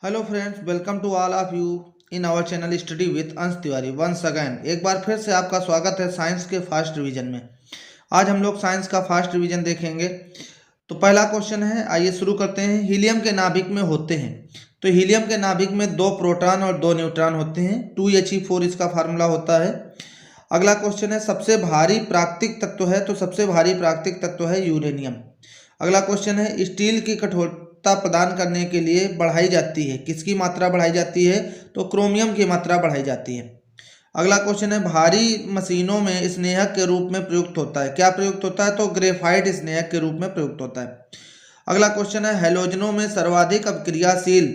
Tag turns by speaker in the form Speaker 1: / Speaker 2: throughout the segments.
Speaker 1: Hello friends, welcome to all of you in our channel study with Ansh Tiwari once again. एक बार फिर से आपका स्वागत है साइंस के फास्ट रिवीजन में। आज हम लोग साइंस का फास्ट रिवीजन देखेंगे। तो पहला क्वेश्चन है, आइए शुरू करते हैं। हीलियम के नाभिक में होते हैं, तो हीलियम के नाभिक में 2 प्रोटॉन और 2 न्यूट्रॉन होते हैं। 2He4 इसका फार्मूला होता है। अगला क्वेश्चन है, सबसे भारी प्राकृतिक तत्व है, तो सबसे भारी प्राकृतिक तत्व है यूरेनियम। अगला क्वेश्चन है, स्टील की कठोरता प्रदान करने के लिए बढ़ाई जाती है, किसकी मात्रा बढ़ाई जाती है, तो क्रोमियम की मात्रा बढ़ाई जाती है। अगला क्वेश्चन है, भारी मशीनों में स्नेहक के रूप में प्रयुक्त होता है, क्या प्रयुक्त होता है, तो ग्रेफाइट स्नेहक के रूप में प्रयुक्त होता है। अगला क्वेश्चन है, हैलोजनों में सर्वाधिक अभिक्रियाशील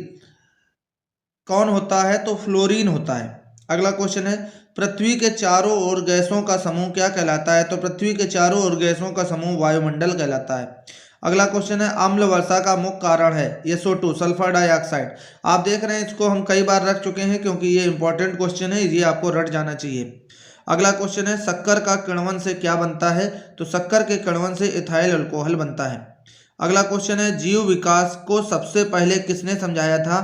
Speaker 1: कौन होता है, तो फ्लोरीन होता है। अगला क्वेश्चन है, पृथ्वी के चारों ओर गैसों का समूह क्या कहलाता है, तो पृथ्वी के चारों ओर गैसों का समूह वायुमंडल कहलाता है। अगला क्वेश्चन है, अम्ल वर्षा का मुख्य कारण है SO2 सल्फर डाइऑक्साइड। आप देख रहे हैं इसको हम कई बार रख चुके हैं क्योंकि ये इंपॉर्टेंट क्वेश्चन है, ये आपको रट जाना चाहिए। अगला क्वेश्चन है, शक्कर का किण्वन से क्या बनता है, तो शक्कर के किण्वन से इथाइल अल्कोहल बनता है। अगला क्वेश्चन है, जीव विकास को सबसे पहले किसने समझाया था,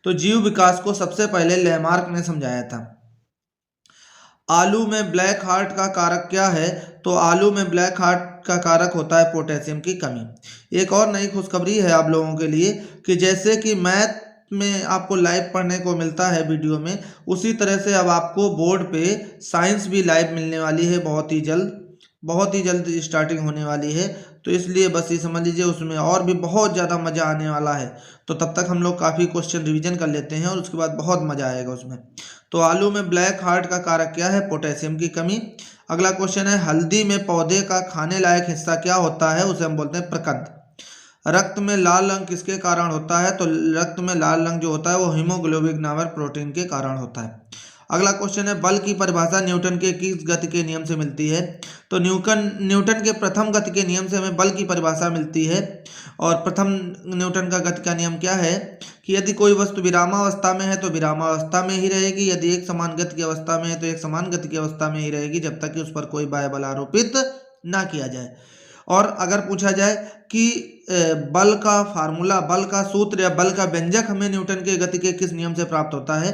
Speaker 1: तो जीव विकास को सबसे पहले लैमार्क ने समझाया था। आलू में ब्लैक हार्ट का कारक क्या है, तो आलू में ब्लैक हार्ट का कारक होता है पोटेशियम की कमी। एक और नई खुशखबरी है आप लोगों के लिए कि जैसे कि मैथ में आपको लाइव पढ़ने को मिलता है वीडियो में, उसी तरह से अब आपको बोर्ड पे साइंस भी लाइव मिलने वाली है बहुत ही जल्द स्टार्टिंग होने वाली है। तो इसलिए बस ये समझ लीजिए उसमें और भी बहुत ज़्यादा मज़ा आने वाला है। तो तब तक हम लोग काफ़ी क्वेश्चन रिवीजन कर लेते हैं और उसके बाद बहुत मज़ा आएगा उसमें। तो आलू में ब्लैक हार्ट का कारक क्या है, पोटेशियम की कमी। अगला क्वेश्चन है, हल्दी में पौधे का खाने लायक हिस्सा क्या होता है, उसे हम बोलते हैं प्रकंद। रक्त में लाल रंग किसके कारण होता है, तो रक्त में लाल रंग जो होता है वो हीमोग्लोबिन नामक प्रोटीन के कारण होता है। अगला क्वेश्चन है, बल की परिभाषा न्यूटन के किस गति के नियम से मिलती है, तो न्यूटन के प्रथम गति के नियम से हमें बल की परिभाषा मिलती है। और प्रथम न्यूटन का गति का नियम क्या है कि यदि कोई वस्तु विरामावस्था में है तो विरामावस्था में ही रहेगी, यदि एक समान गति की अवस्था में है तो एक समान गति की अवस्था में ही रहेगी, जब तक कि उस पर कोई बाह्य बल आरोपित ना किया जाए। और अगर पूछा जाए कि बल का फार्मूला, बल का सूत्र या बल का व्यंजक हमें न्यूटन के गति के किस नियम से प्राप्त होता है,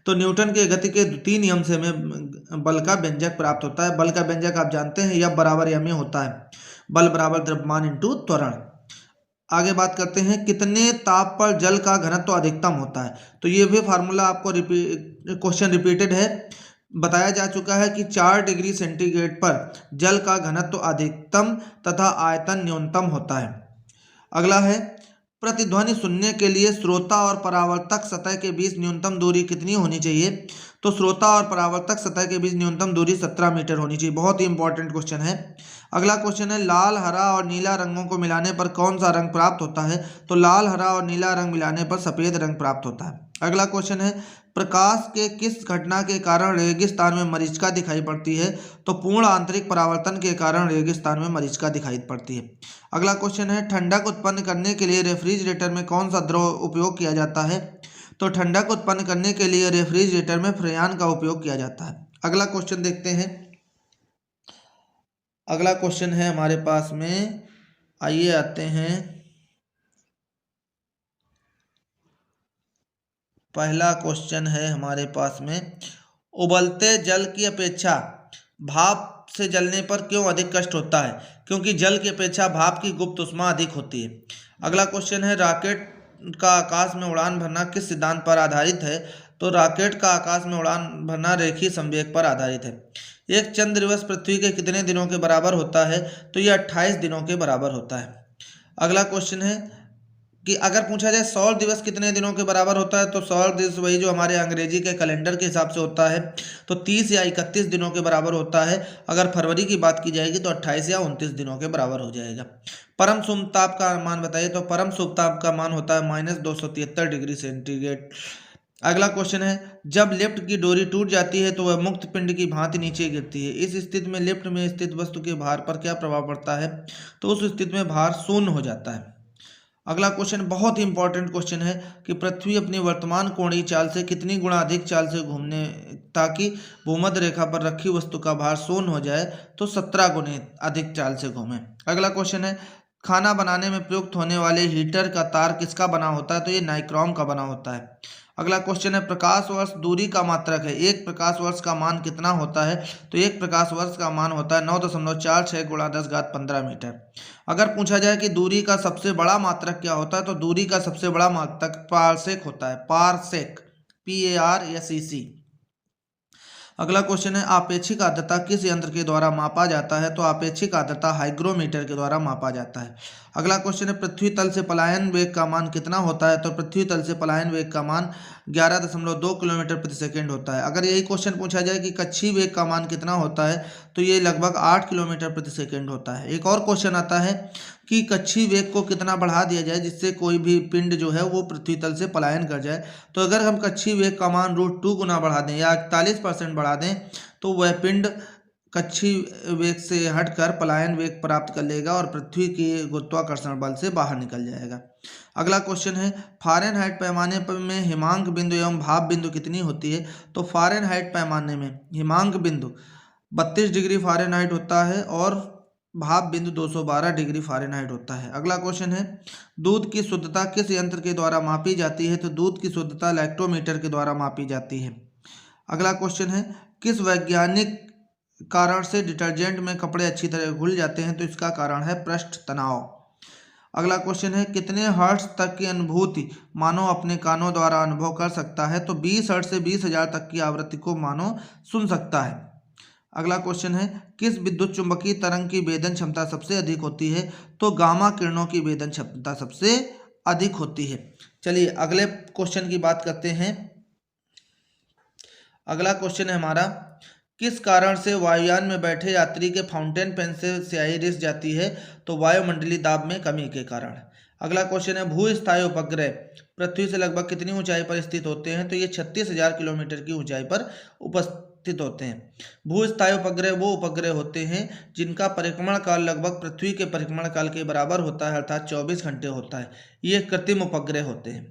Speaker 1: तो न्यूटन के गति के द्वितीय नियम से हमें बल का व्यंजक प्राप्त होता है। बल का व्यंजक आप जानते हैं, F बराबर m होता है, बल बराबर द्रव्यमान इंटू त्वरण। आगे बात करते हैं, कितने ताप पर जल का घनत्व अधिकतम होता है, तो ये भी फार्मूला आपको क्वेश्चन रिपीटेड है, बताया जा चुका है कि 4 डिग्री सेंटीग्रेड पर जल का घनत्व अधिकतम तथा आयतन न्यूनतम होता है। अगला है, प्रतिध्वनि सुनने के लिए श्रोता और परावर्तक सतह के बीच न्यूनतम दूरी कितनी होनी चाहिए, तो श्रोता और परावर्तक सतह के बीच न्यूनतम दूरी 17 मीटर होनी चाहिए। बहुत ही इंपॉर्टेंट क्वेश्चन है। अगला क्वेश्चन है, लाल हरा और नीला रंगों को मिलाने पर कौन सा रंग प्राप्त होता है, तो लाल हरा और नीला रंग मिलाने पर सफेद रंग प्राप्त होता है। अगला क्वेश्चन है, प्रकाश के किस घटना के कारण रेगिस्तान में मरीचिका दिखाई पड़ती है, तो पूर्ण आंतरिक परावर्तन के कारण रेगिस्तान में मरीचिका दिखाई पड़ती है। अगला क्वेश्चन है, ठंडक उत्पन्न करने के लिए रेफ्रिजरेटर में कौन सा द्रव उपयोग किया जाता है, तो ठंडक उत्पन्न करने के लिए रेफ्रिजरेटर में फ्रेयान का उपयोग किया जाता है। अगला क्वेश्चन देखते हैं। अगला क्वेश्चन है हमारे पास में, आइए आते हैं। पहला क्वेश्चन है हमारे पास में, उबलते जल की अपेक्षा भाप से जलने पर क्यों अधिक कष्ट होता है, क्योंकि जल की अपेक्षा भाप की गुप्त ऊष्मा अधिक होती है। अगला क्वेश्चन है, रॉकेट का आकाश में उड़ान भरना किस सिद्धांत पर आधारित है, तो रॉकेट का आकाश में उड़ान भरना रेखीय संवेग पर आधारित है। एक चंद्र दिवस पृथ्वी के कितने दिनों के बराबर होता है, तो यह 28 दिनों के बराबर होता है। अगला क्वेश्चन है कि अगर पूछा जाए सौर दिवस कितने दिनों के बराबर होता है, तो सौर दिवस वही जो हमारे अंग्रेजी के कैलेंडर के हिसाब से होता है, तो 30 या 31 दिनों के बराबर होता है। अगर फरवरी की बात की जाएगी तो 28 या 29 दिनों के बराबर हो जाएगा। परम शुभ ताप का मान बताइए, तो परम शुभ ताप का मान होता है -273 डिग्री सेंटीग्रेड। अगला क्वेश्चन है, जब लिफ्ट की डोरी टूट जाती है तो वह मुक्त पिंड की भांति नीचे गिरती है, इस स्थिति में लिफ्ट में स्थित वस्तु के भार पर क्या प्रभाव पड़ता है, तो उस स्थिति में भार शून्य हो जाता है। अगला क्वेश्चन बहुत ही इंपॉर्टेंट क्वेश्चन है कि पृथ्वी अपनी वर्तमान कोणीय चाल से कितनी गुना अधिक चाल से घूमने, ताकि भूमध्य रेखा पर रखी वस्तु का भार शून्य हो जाए, तो 17 गुने अधिक चाल से घूमे। अगला क्वेश्चन है, खाना बनाने में प्रयुक्त होने वाले हीटर का तार किसका बना होता है? तो ये नाइक्रोम का बना होता है। अगला क्वेश्चन है प्रकाश वर्ष दूरी का मात्रक है। एक प्रकाश वर्ष का मान कितना होता है? तो एक प्रकाश वर्ष का मान होता है 9.46 गुणा 10⁻15 मीटर। अगर पूछा जाए कि दूरी का सबसे बड़ा मात्रक क्या होता है, तो दूरी का सबसे बड़ा मात्रक पारसेक होता है। Parsec, PARSEC। अगला क्वेश्चन है आपेक्षिक आर्द्रता किस यंत्र के द्वारा मापा जाता है? तो आपेक्षिक आर्द्रता हाइग्रोमीटर के द्वारा मापा जाता है। अगला क्वेश्चन है पृथ्वी तल से पलायन वेग का मान कितना होता है? तो पृथ्वी तल से पलायन वेग का मान 11.2 किलोमीटर प्रति सेकेंड होता है। अगर यही क्वेश्चन पूछा जाए कि कक्षीय वेग का मान कितना होता है, तो ये लगभग 8 किलोमीटर प्रति सेकेंड होता है। एक और क्वेश्चन आता है कि कक्षीय वेग को कितना बढ़ा दिया जाए जिससे कोई भी पिंड जो है वो पृथ्वी तल से पलायन कर जाए। तो अगर हम कक्षीय वेग का मान √2 गुना बढ़ा दें या 41% बढ़ा दें, तो वह पिंड कक्षीय वेग से हटकर पलायन वेग प्राप्त कर लेगा और पृथ्वी के गुरुत्वाकर्षण बल से बाहर निकल जाएगा। अगला क्वेश्चन है फ़ारेनहाइट पैमाने पर में हिमांक बिंदु एवं भाप बिंदु कितनी होती है? तो फ़ारेनहाइट पैमाने में हिमांक बिंदु 32 डिग्री फ़ारेनहाइट होता है और भाप बिंदु 212 डिग्री फ़ारेनहाइट होता है। अगला क्वेश्चन है दूध की शुद्धता किस यंत्र के द्वारा मापी जाती है? तो दूध की शुद्धता लैक्टोमीटर के द्वारा मापी जाती है। अगला क्वेश्चन है किस वैज्ञानिक कारण से डिटर्जेंट में कपड़े अच्छी तरह घुल जाते हैं? तो इसका कारण है पृष्ठ तनाव। अगला क्वेश्चन है कितने हर्ट्ज तक की अनुभूति मानव अपने कानों द्वारा अनुभव कर सकता है? तो 20 हर्ट्ज से 20,000 तक की आवृत्ति को मानव सुन सकता है। अगला क्वेश्चन है किस विद्युत चुंबकीय तरंग की वेदन क्षमता सबसे अधिक होती है? तो गामा किरणों की वेदन क्षमता सबसे अधिक होती है। चलिए अगले क्वेश्चन की बात करते हैं। अगला क्वेश्चन है हमारा किस कारण से वायुयान में बैठे यात्री के फाउंटेन पेन से स्याही रिस जाती है? तो वायुमंडलीय दाब में कमी के कारण। अगला क्वेश्चन है भूस्थायी उपग्रह पृथ्वी से लगभग कितनी ऊंचाई पर स्थित होते हैं? तो ये 36,000 किलोमीटर की ऊंचाई पर उपस्थित होते हैं। भूस्थायी उपग्रह वो उपग्रह होते हैं जिनका परिक्रमण काल लगभग पृथ्वी के परिक्रमण काल के बराबर होता है, अर्थात 24 घंटे होता है। ये कृत्रिम उपग्रह होते हैं।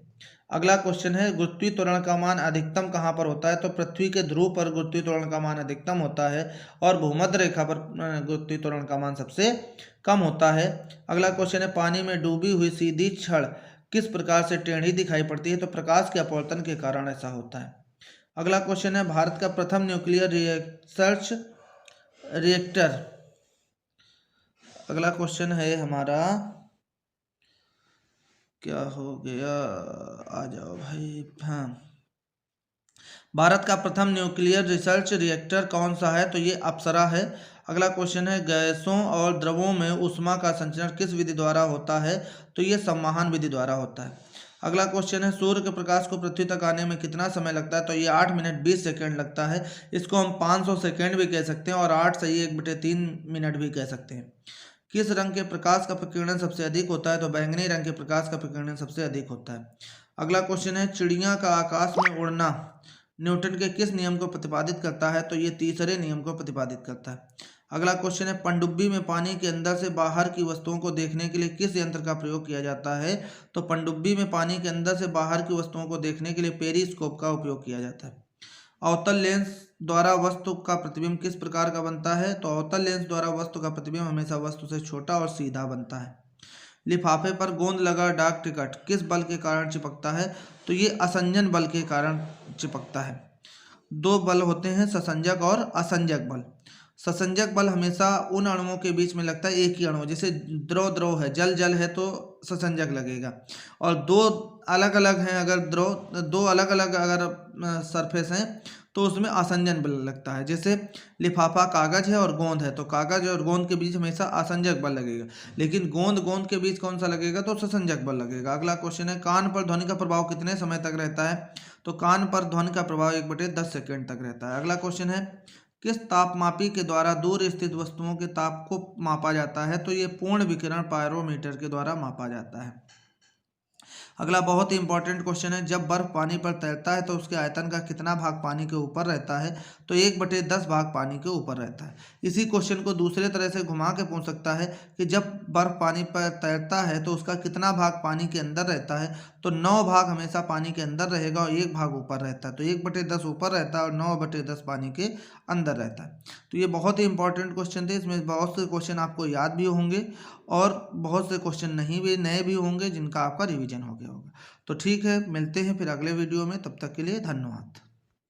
Speaker 1: अगला क्वेश्चन है गुरुत्वीय त्वरण का मान अधिकतम कहाँ पर होता है? तो पृथ्वी के ध्रुव पर गुरुत्वीय त्वरण का मान अधिकतम होता है और भूमध्य रेखा पर गुरुत्वीय त्वरण का मान सबसे कम होता है। अगला क्वेश्चन है पानी में डूबी हुई सीधी छड़ किस प्रकार से टेढ़ी दिखाई पड़ती है? तो प्रकाश के अपवर्तन के कारण ऐसा होता है। अगला क्वेश्चन है भारत का प्रथम न्यूक्लियर रिसर्च रिएक्टर। अगला क्वेश्चन है हमारा क्या हो गया, आ जाओ भाई। हाँ, भारत का प्रथम न्यूक्लियर रिसर्च रिएक्टर कौन सा है? तो ये अप्सरा है। अगला क्वेश्चन है गैसों और द्रवों में ऊष्मा का संचरण किस विधि द्वारा होता है? तो ये संवहन विधि द्वारा होता है। अगला क्वेश्चन है सूर्य के प्रकाश को पृथ्वी तक आने में कितना समय लगता है? तो ये 8 मिनट 20 सेकेंड लगता है। इसको हम 500 सेकेंड भी कह सकते हैं और 8 सही 1/3 मिनट भी कह सकते हैं। किस रंग के प्रकाश का प्रकीर्णन सबसे अधिक होता है? तो बैंगनी रंग के प्रकाश का प्रकीर्णन सबसे अधिक होता है। अगला क्वेश्चन है चिड़िया का आकाश में उड़ना न्यूटन के किस नियम को प्रतिपादित करता है? तो ये तीसरे नियम को प्रतिपादित करता है। अगला क्वेश्चन है पनडुब्बी में पानी के अंदर से बाहर की वस्तुओं को देखने के लिए किस यंत्र का प्रयोग किया जाता है? तो पनडुब्बी में पानी के अंदर से बाहर की वस्तुओं को देखने के लिए पेरिस्कोप का उपयोग किया जाता है। अवतल लेंस द्वारा वस्तु का प्रतिबिंब किस प्रकार का बनता है? तो अवतल लेंस द्वारा वस्तु का प्रतिबिंब हमेशा वस्तु से छोटा और सीधा बनता है। लिफाफे पर गोंद लगा डाक टिकट किस बल के कारण चिपकता है? तो ये असंजन बल के कारण चिपकता है। दो बल होते हैं, ससंजक और असंजक बल। ससंजक बल हमेशा उन अणुओं के बीच में लगता है, एक ही अणु, जैसे द्रव द्रव है, जल जल है तो ससंजक लगेगा। और दो अलग अलग हैं, अगर द्रव दो अलग अलग अगर सरफेस हैं तो उसमें असंजन बल लगता है। जैसे लिफाफा कागज है और गोंद है तो कागज और गोंद के बीच हमेशा असंजक बल लगेगा, लेकिन गोंद गोंद के बीच कौन सा लगेगा? तो ससंजक बल लगेगा। अगला क्वेश्चन है कान पर ध्वनि का प्रभाव कितने समय तक रहता है? तो कान पर ध्वनि का प्रभाव 1/10 सेकेंड तक रहता है। अगला क्वेश्चन है किस तापमापी के द्वारा दूर स्थित वस्तुओं के ताप को मापा जाता है? तो ये पूर्ण विकिरण पायरोमीटर के द्वारा मापा जाता है। अगला बहुत ही इंपॉर्टेंट क्वेश्चन है जब बर्फ पानी पर तैरता है तो उसके आयतन का कितना भाग पानी के ऊपर रहता है? तो 1/10 भाग पानी के ऊपर रहता है। इसी क्वेश्चन को दूसरे तरह से घुमा के पूछ सकता है कि जब बर्फ पानी पर तैरता है तो उसका कितना भाग पानी के अंदर रहता है? तो 9 भाग हमेशा पानी के अंदर रहेगा और 1 भाग ऊपर रहता है। तो 1/10 ऊपर रहता है और 9/10 पानी के अंदर रहता है। तो ये बहुत ही इंपॉर्टेंट क्वेश्चन थे, इसमें बहुत से क्वेश्चन आपको याद भी होंगे और बहुत से क्वेश्चन नहीं भी नए भी होंगे जिनका आपका रिवीजन हो गया होगा। तो ठीक है, मिलते हैं फिर अगले वीडियो में, तब तक के लिए धन्यवाद।